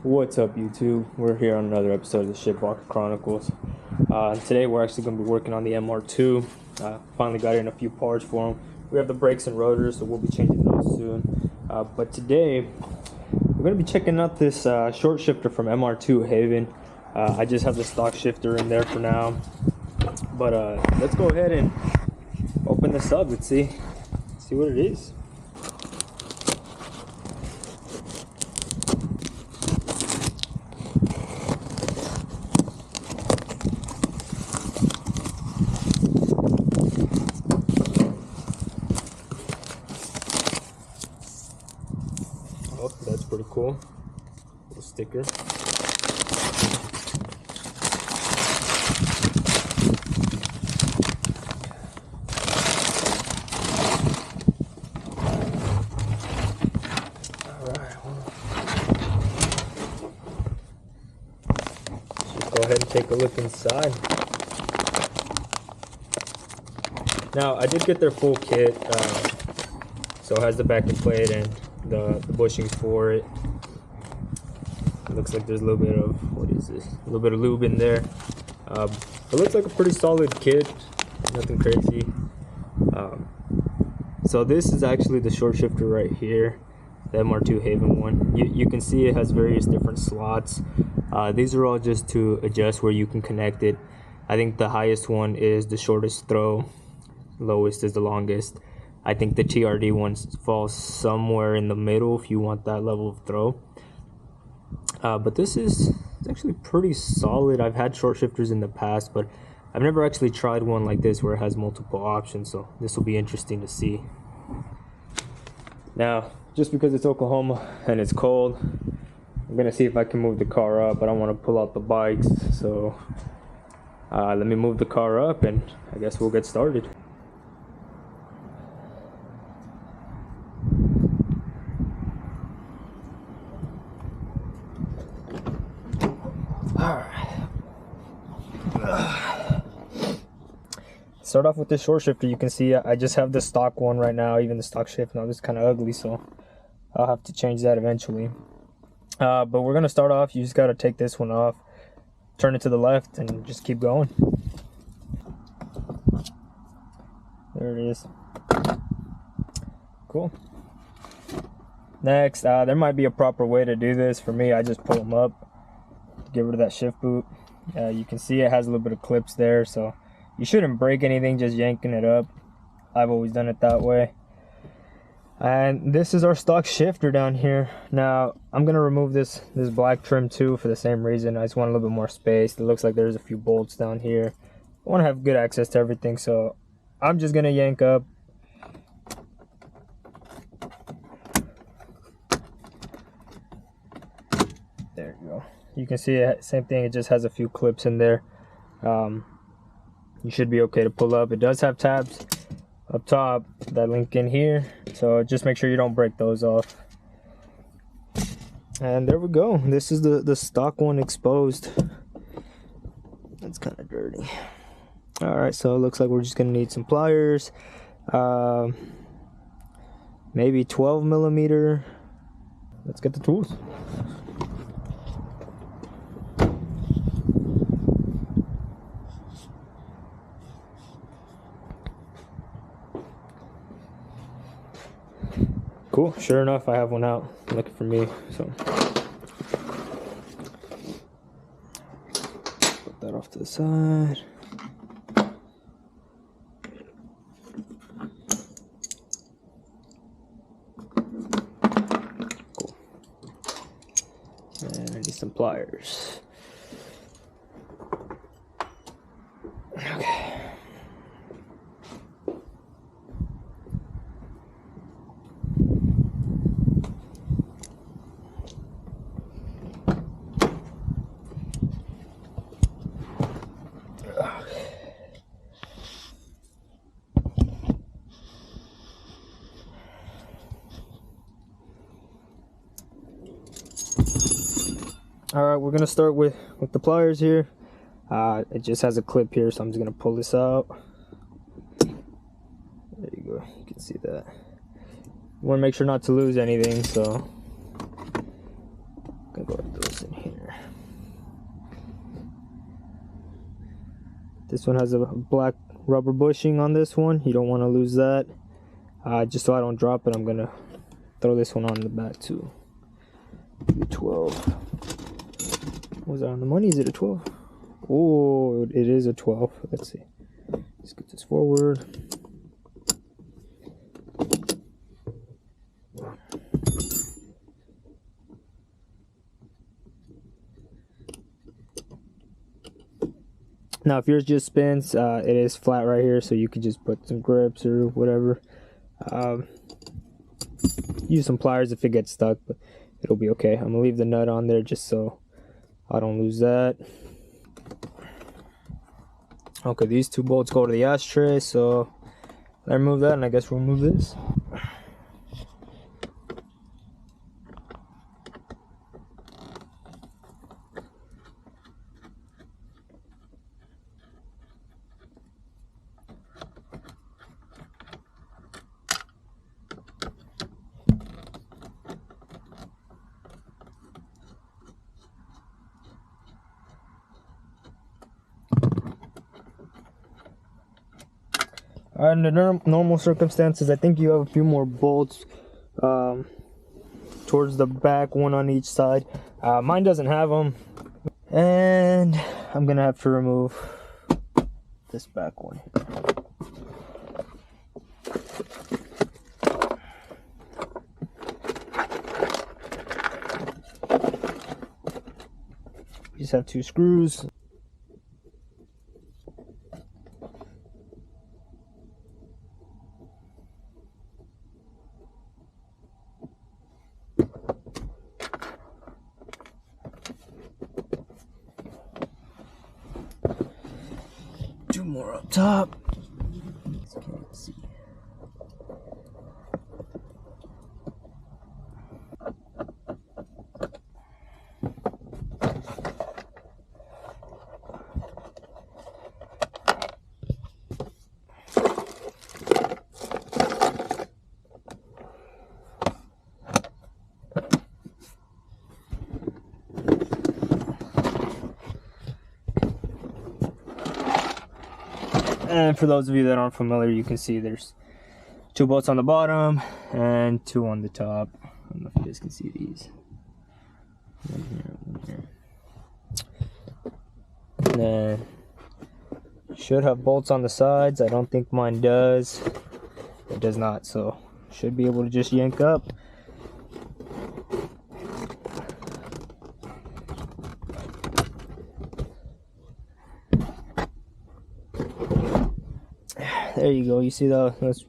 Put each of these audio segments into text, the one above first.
What's up, YouTube? We're here on another episode of the Shitbox Chronicles. Today we're actually going to be working on the MR2. Finally got in a few parts for them. We have the brakes and rotors, so we'll be changing those soon. But today we're going to be checking out this short shifter from MR2 Heaven. I just have the stock shifter in there for now. But let's go ahead and open this up. Let's see what it is. Oh, that's pretty cool. Little sticker. Alright, let's go ahead and take a look inside. Now, I did get their full kit, so it has the backing plate and the bushings for it. It looks like there's a little bit of, what is this? A little bit of lube in there. It looks like a pretty solid kit, nothing crazy. So this is actually the short shifter right here, the MR2 Heaven one. You can see it has various different slots. These are all just to adjust where you can connect it. I think the highest one is the shortest throw, lowest is the longest. I think the TRD one falls somewhere in the middle if you want that level of throw. But this is actually pretty solid. I've had short shifters in the past, but I've never actually tried one like this where it has multiple options, so this will be interesting to see. Now, just because it's Oklahoma and it's cold, I'm gonna see if I can move the car up. I don't want to pull out the bikes, so let me move the car up and I guess we'll get started. Start off with this short shifter. You can see I just have the stock one right now. Even the stock shift now is kind of ugly, so I'll have to change that eventually. But we're gonna start off. You just got to take this one off, turn it to the left, and just keep going. There it is. Cool. Next, there might be a proper way to do this. For me, I just pull them up, get rid of that shift boot. You can see it has a little bit of clips there, so you shouldn't break anything just yanking it up. I've always done it that way. And this is our stock shifter down here. Now, I'm gonna remove this black trim too for the same reason. I just want a little bit more space. It looks like there's a few bolts down here. I want to have good access to everything, so I'm just gonna yank up. There you go. You can see it, same thing, it just has a few clips in there. You should be okay to pull up. It does have tabs up top that link in here, so just make sure you don't break those off. And there we go. This is the stock one exposed. It's kind of dirty. Alright, so it looks like we're just gonna need some pliers, maybe 12mm. Let's get the tools. Cool, sure enough, I have one out looking for me, so put that off to the side. Cool. And I need some pliers. Okay. Alright, we're gonna start with the pliers here. It just has a clip here, so I'm just gonna pull this out. There you go, you can see that. You want to make sure not to lose anything, so gonna go ahead and throw this in here. This one has a black rubber bushing on this one. You don't want to lose that. Just so I don't drop it, I'm gonna throw this one on the back too. 12. Was that on the money? Is it a 12? Oh, it is a 12. Let's see. Let's get this forward. Now, if yours just spins, it is flat right here, so you could just put some grips or whatever. Use some pliers if it gets stuck, but it'll be okay. I'm gonna leave the nut on there just so I don't lose that. Okay, these two bolts go to the ashtray, so I remove that, and I guess we'll remove this. Under normal circumstances, I think you have a few more bolts towards the back, one on each side. Mine doesn't have them, and I'm gonna have to remove this back one here. You just have 2 screws. More up top. Can't see. And for those of you that aren't familiar, you can see there's 2 bolts on the bottom and 2 on the top. I don't know if you guys can see these. One here, one here. And then should have bolts on the sides. I don't think mine does. It does not, so should be able to just yank up. There you go. You see that's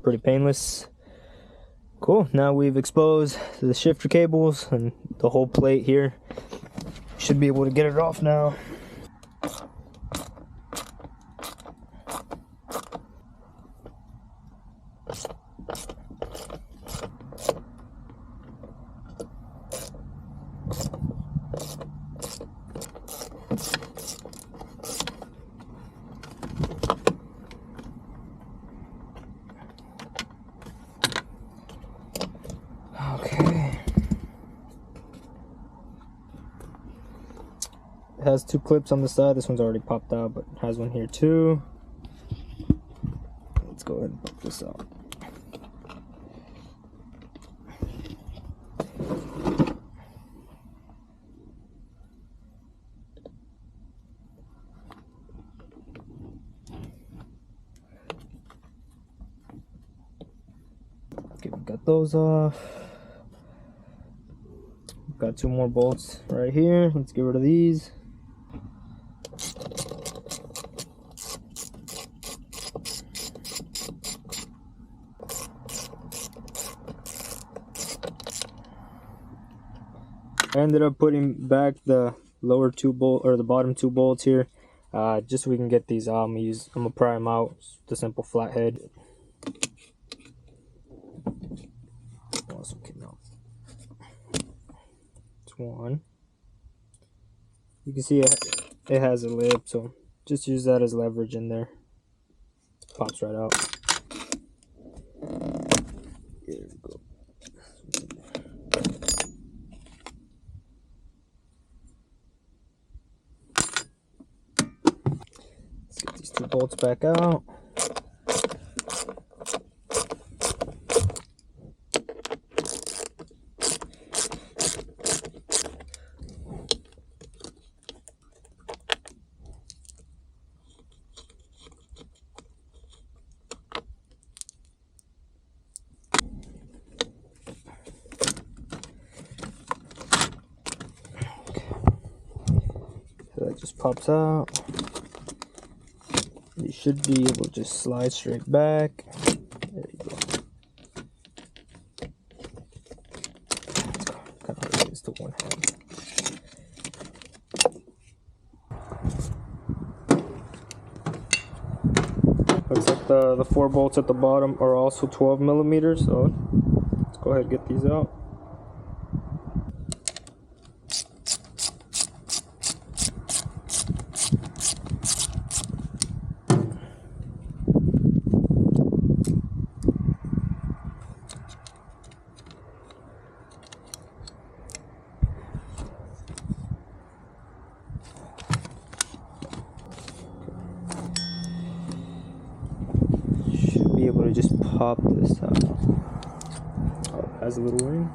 pretty painless. Cool. Now we've exposed the shifter cables and the whole plate here. Should be able to get it off now. Okay. It has 2 clips on the side. This one's already popped out, but it has one here too. Let's go ahead and pop this out. Okay, we got those off. Got 2 more bolts right here. Let's get rid of these. I ended up putting back the lower 2 bolts or the bottom 2 bolts here, just so we can get these out. I'm gonna pry them out. The simple flathead. Awesome, it's one. You can see it has a lip, so just use that as leverage in there. Pops right out. There we go. the bolts back out. So that just pops out. You should be able to just slide straight back. There you go. It's kind of hard to use to one hand. Looks like the 4 bolts at the bottom are also 12 millimeters. So let's go ahead and get these out. Be able to just pop this out. Oh, it has a little ring.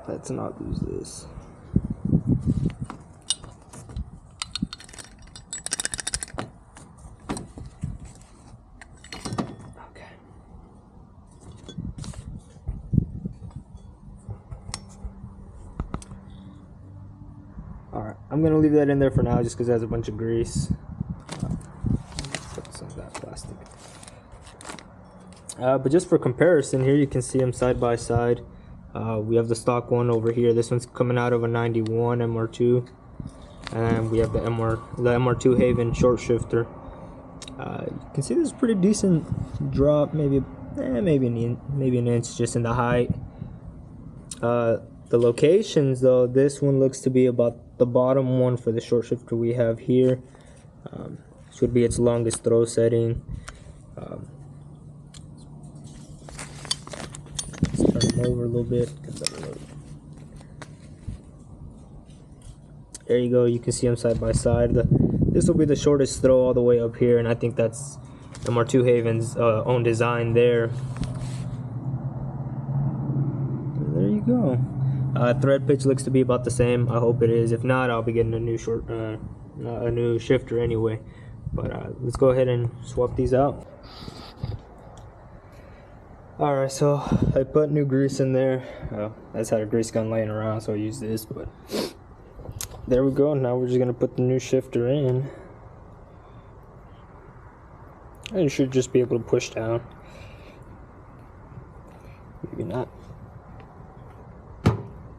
Let's not lose this. Okay. Alright, I'm gonna leave that in there for now just because it has a bunch of grease. Some of that plastic. But just for comparison, here you can see them side by side. We have the stock one over here. This one's coming out of a 91 MR2, and we have the MR2 Heaven short shifter. You can see there's a pretty decent drop, maybe an inch just in the height. The locations though, this one looks to be about the bottom one for the short shifter we have here. Should be its longest throw setting. Let's turn them over a little bit. There you go, you can see them side by side. This will be the shortest throw all the way up here, and I think that's MR2 Heaven's own design there. And there you go. Thread pitch looks to be about the same. I hope it is. If not, I'll be getting a new shifter anyway. But let's go ahead and swap these out. Alright, so I put new grease in there. I just had a grease gun laying around, so I used this. But there we go. Now we're just gonna put the new shifter in. And you should just be able to push down. Maybe not.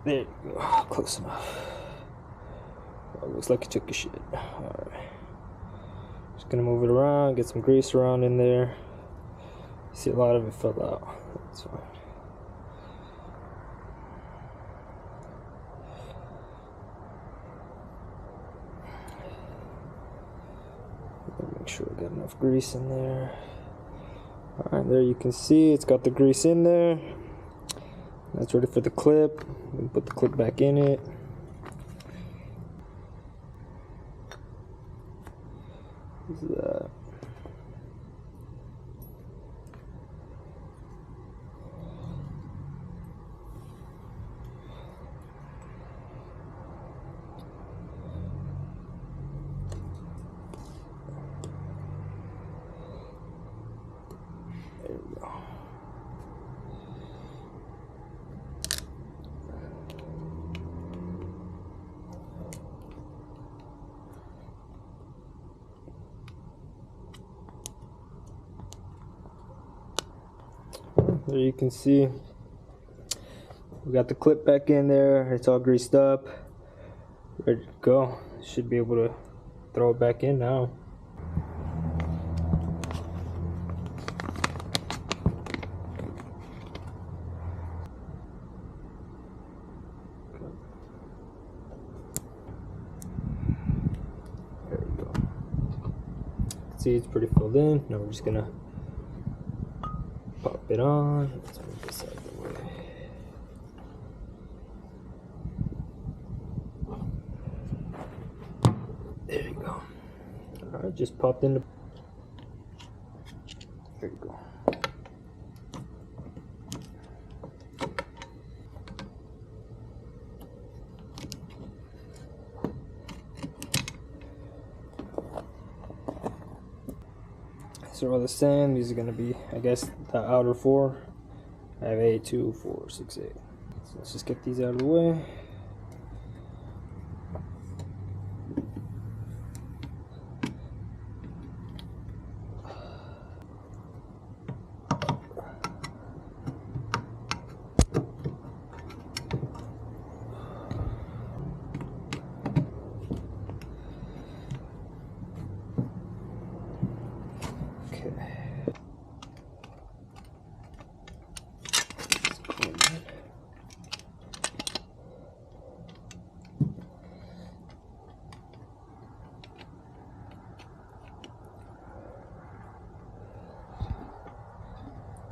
There you go. Close enough. Oh, looks like it took a shit. Alright. Just gonna move it around, get some grease around in there. See, a lot of it fell out. That's fine. Make sure I got enough grease in there. Alright, there you can see it's got the grease in there. That's ready for the clip. We put the clip back in it. What's that? There we go. There you can see we got the clip back in there. It's all greased up, ready to go. Should be able to throw it back in now. There you go. See, it's pretty filled in. Now we're just gonna pop it on. Let's move this out of the way. just popped into. There you go. So all the same, these are going to be, I guess, the outer four. I have 8, 2, 4, 6, 8. So let's just get these out of the way.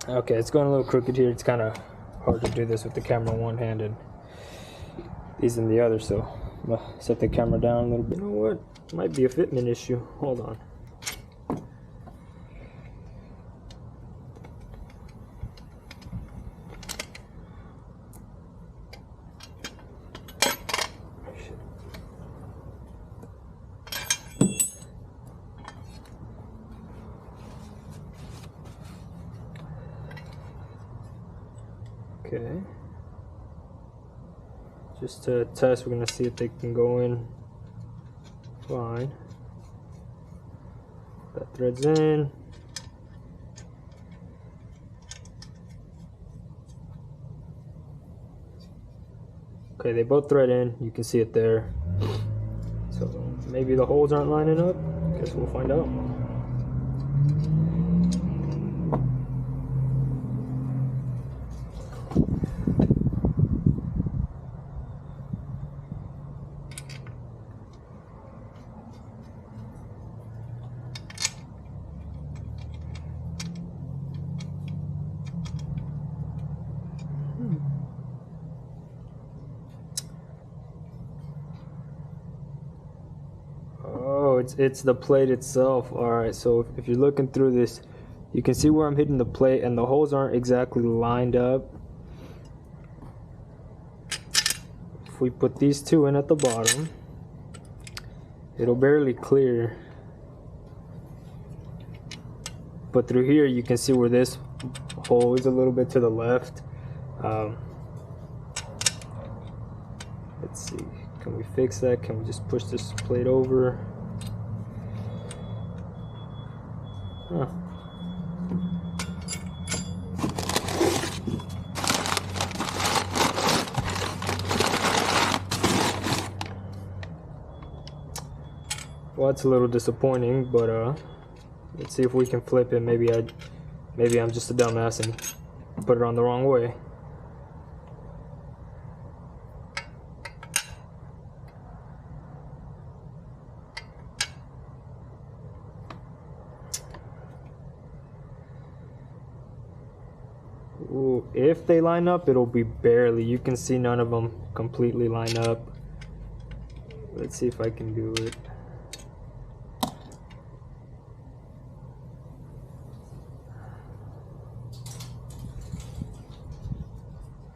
Okay, it's going a little crooked here. It's kind of hard to do this with the camera one-handed. These in the other, so I'm gonna set the camera down a little bit. You know what? Might be a fitment issue. Hold on. Okay, just to test, we're gonna see if they can go in fine. That thread's in. Okay, they both thread in. You can see it there. So maybe the holes aren't lining up. Guess we'll find out. Oh, it's the plate itself. Alright, so if you're looking through this, you can see where I'm hitting the plate and the holes aren't exactly lined up. If we put these two in at the bottom, it'll barely clear. But through here you can see where this hole is a little bit to the left. Let's see, can we fix that? Can we just push this plate over? Huh. Well, it's a little disappointing, but let's see if we can flip it. Maybe I'm just a dumbass and put it on the wrong way. Ooh, if they line up, it'll be barely. You can see none of them completely line up. Let's see if I can do it.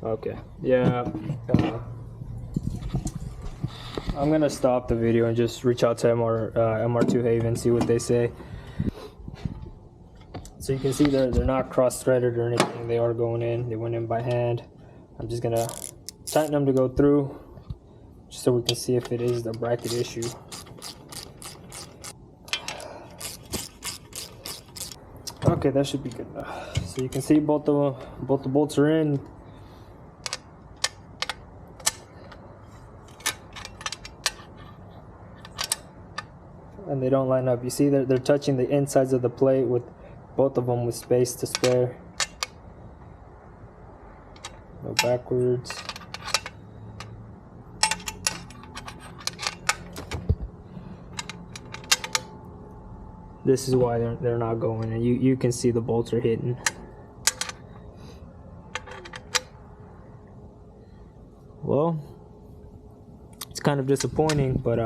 Okay, yeah, I'm gonna stop the video and just reach out to MR2 Heaven, see what they say. So you can see they're not cross-threaded or anything. They are going in. They went in by hand. I'm just gonna tighten them to go through, just so we can see if it is the bracket issue. Okay, that should be good enough. So you can see both the bolts are in. And they don't line up. You see they're touching the insides of the plate, with both of them with space to spare. Go backwards. This is why they're not going, and you can see the bolts are hitting. Well, it's kind of disappointing, but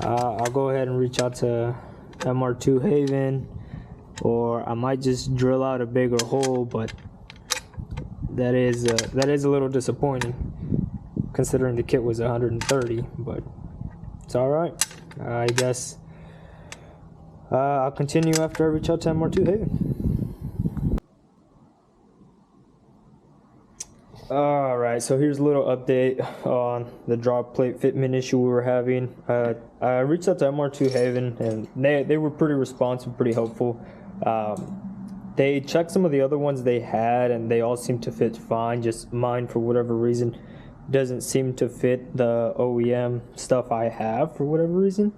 I'll go ahead and reach out to MR2 Heaven, or I might just drill out a bigger hole, but that is a little disappointing considering the kit was 130, but it's all right. I guess I'll continue after I reach out to MR2 Heaven. All right, so here's a little update on the drop plate fitment issue we were having. I reached out to MR2 Heaven, and they were pretty responsive, pretty helpful. They checked some of the other ones they had, and they all seemed to fit fine. Just mine, for whatever reason, doesn't seem to fit the OEM stuff I have for whatever reason.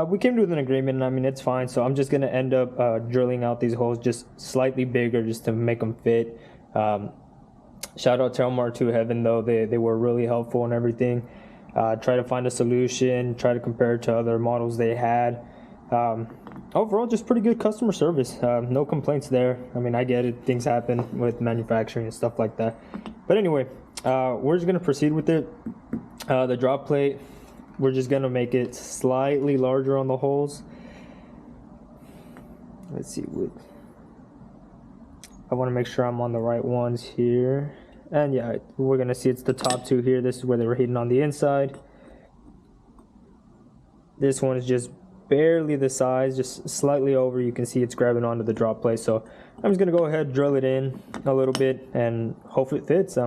We came to an agreement, and I mean, it's fine. So I'm just going to end up drilling out these holes just slightly bigger just to make them fit. Shout out to MR2 Heaven, though. They were really helpful and everything. Try to find a solution, try to compare it to other models they had. Overall, just pretty good customer service. No complaints there. I mean, I get it. Things happen with manufacturing and stuff like that. But anyway, we're just going to proceed with it. The drop plate, we're just going to make it slightly larger on the holes. Let's see. I want to make sure I'm on the right ones here. And yeah, we're going to see it's the top two here. This is where they were hitting on the inside. This one is just barely the size, just slightly over. You can see it's grabbing onto the drop plate. So I'm just going to go ahead, drill it in a little bit, and hopefully it fits.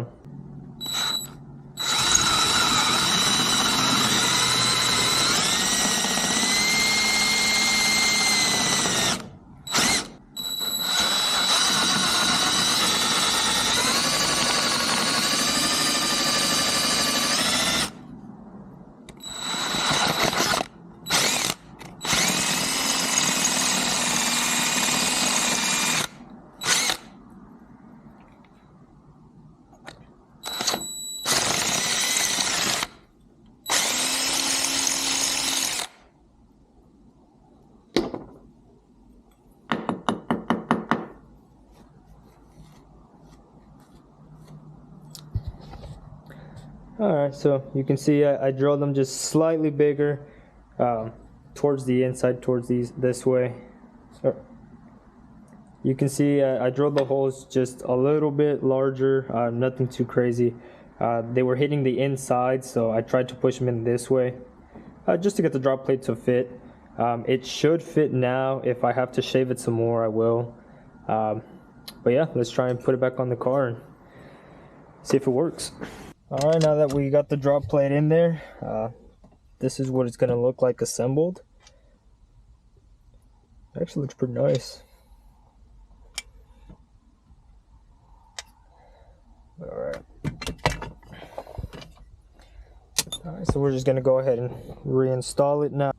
Alright, so you can see I drilled them just slightly bigger towards the inside, towards this way. You can see I drilled the holes just a little bit larger, nothing too crazy. They were hitting the inside, so I tried to push them in this way just to get the drop plate to fit. It should fit now. If I have to shave it some more, I will. But yeah, let's try and put it back on the car and see if it works. Alright, now that we got the drop plate in there, this is what it's going to look like assembled. It actually looks pretty nice. Alright, so we're just going to go ahead and reinstall it now.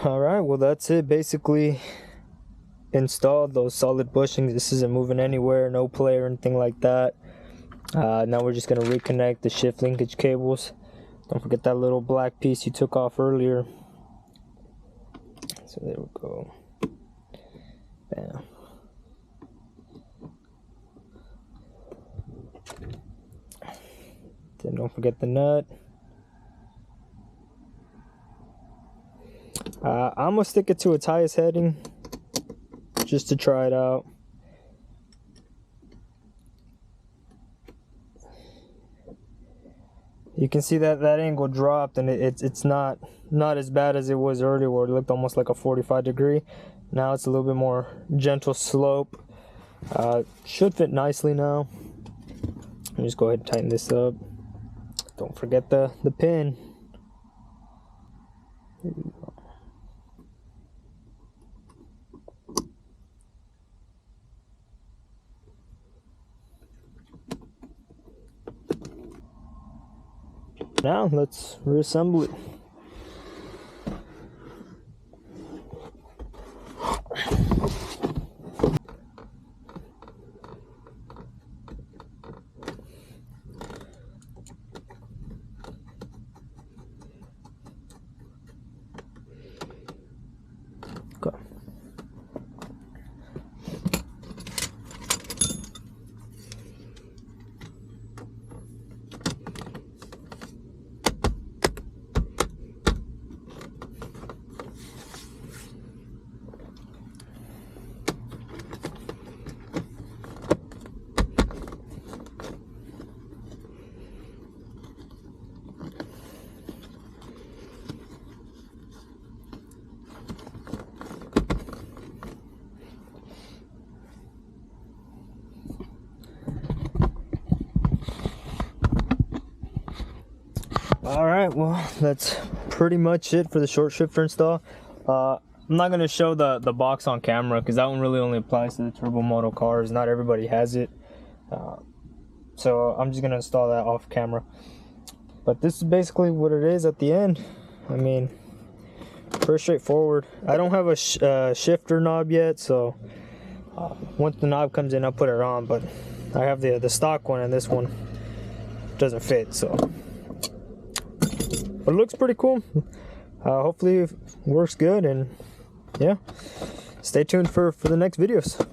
Alright, well that's it. Basically installed those solid bushings. This isn't moving anywhere, no play or anything like that. Now we're just going to reconnect the shift linkage cables. Don't forget that little black piece you took off earlier. So there we go. Bam. Then don't forget the nut. I'm gonna stick it to its highest heading just to try it out. You can see that angle dropped, and it's not as bad as it was earlier, where it looked almost like a 45 degree. Now it's a little bit more gentle slope. Should fit nicely now. Let me just go ahead and tighten this up. Don't forget the pin. There you go. Now let's reassemble it. Go. All right, well, that's pretty much it for the short shifter install. I'm not going to show the box on camera because that one really only applies to the turbo moto cars. Not everybody has it. So I'm just going to install that off camera. But this is basically what it is at the end. I mean, pretty straightforward. I don't have a shifter knob yet, so once the knob comes in, I'll put it on. But I have the stock one, and this one doesn't fit, so. But it looks pretty cool. Hopefully it works good, and yeah, stay tuned for the next videos.